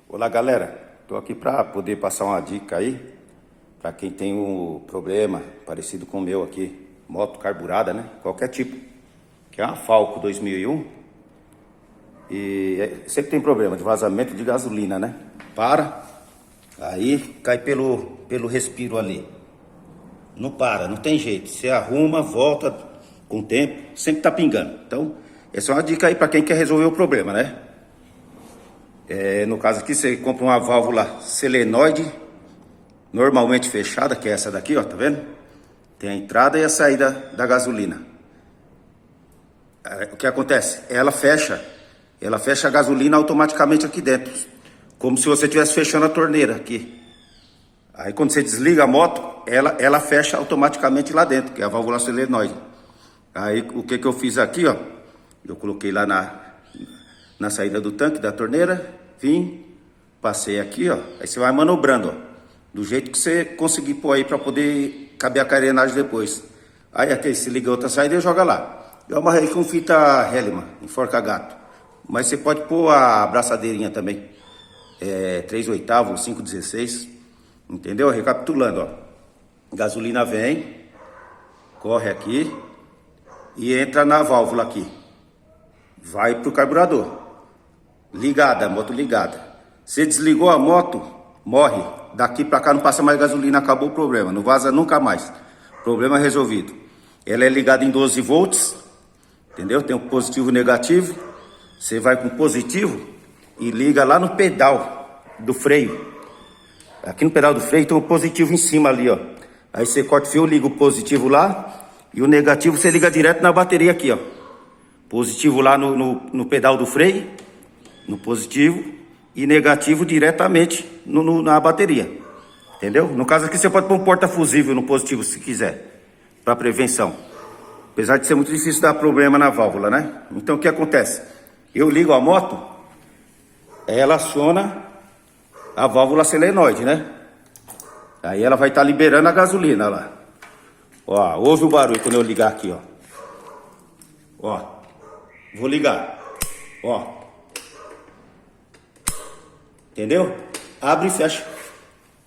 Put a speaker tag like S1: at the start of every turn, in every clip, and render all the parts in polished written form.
S1: Olá galera, estou aqui para poder passar uma dica aí para quem tem um problema parecido com o meu aqui, moto carburada, né? Qualquer tipo, que é uma Falco 2001 e sempre tem problema de vazamento de gasolina, né? Aí cai pelo respiro ali, não para, não tem jeito, você arruma, volta com o tempo, sempre tá pingando. Então essa é uma dica aí para quem quer resolver o problema, né? No caso aqui, você compra uma válvula selenoide, normalmente fechada, que é essa daqui, ó, tá vendo? Tem a entrada e a saída da gasolina. O que acontece? Ela fecha a gasolina automaticamente aqui dentro, como se você estivesse fechando a torneira aqui. Aí quando você desliga a moto, ela fecha automaticamente lá dentro, que é a válvula selenoide. Aí o que eu fiz aqui, ó, eu coloquei lá na saída do tanque da torneira, vim, passei aqui, ó, aí você vai manobrando, ó, do jeito que você conseguir pôr aí para poder caber a carenagem depois. Aí aqui se liga outra saída e joga lá. Eu amarrei com fita Hellman, enforca gato, mas você pode pôr a abraçadeirinha também, 3/8, 5/16, entendeu? Recapitulando, ó, gasolina vem, corre aqui e entra na válvula aqui. Vai pro carburador, ligada, a moto ligada. Você desligou a moto, morre. Daqui pra cá não passa mais gasolina, acabou o problema, não vaza nunca mais. Problema resolvido. Ela é ligada em 12 volts, entendeu? Tem o positivo e o negativo. Você vai com o positivo e liga lá no pedal do freio. Aqui no pedal do freio tem o positivo em cima ali, ó. Aí você corta o fio, liga o positivo lá e o negativo você liga direto na bateria aqui, ó. Positivo lá no pedal do freio, no positivo, e negativo diretamente na bateria, entendeu? No caso aqui você pode pôr um porta-fusível no positivo se quiser, para prevenção. Apesar de ser muito difícil dar problema na válvula, né? Então o que acontece? Eu ligo a moto, ela aciona a válvula selenoide, né? Aí ela vai estar liberando a gasolina lá. Ó, ouve o barulho quando eu ligar aqui, ó. Ó. Vou ligar, ó, entendeu? Abre e fecha,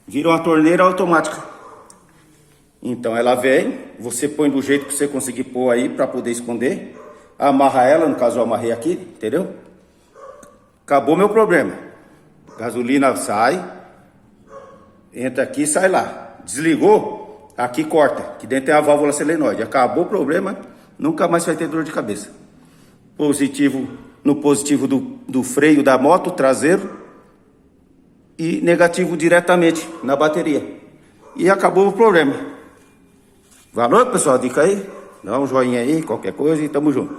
S1: vira uma torneira automática. Então ela vem, você põe do jeito que você conseguir pôr aí para poder esconder, amarra ela, no caso eu amarrei aqui, entendeu? Acabou meu problema. Gasolina sai, entra aqui e sai lá. Desligou, aqui corta, que dentro tem a válvula selenoide. Acabou o problema, nunca mais vai ter dor de cabeça. Positivo no positivo do freio da moto traseiro e negativo diretamente na bateria. E acabou o problema. Valeu, pessoal, dica aí? Dá um joinha aí, qualquer coisa e tamo junto.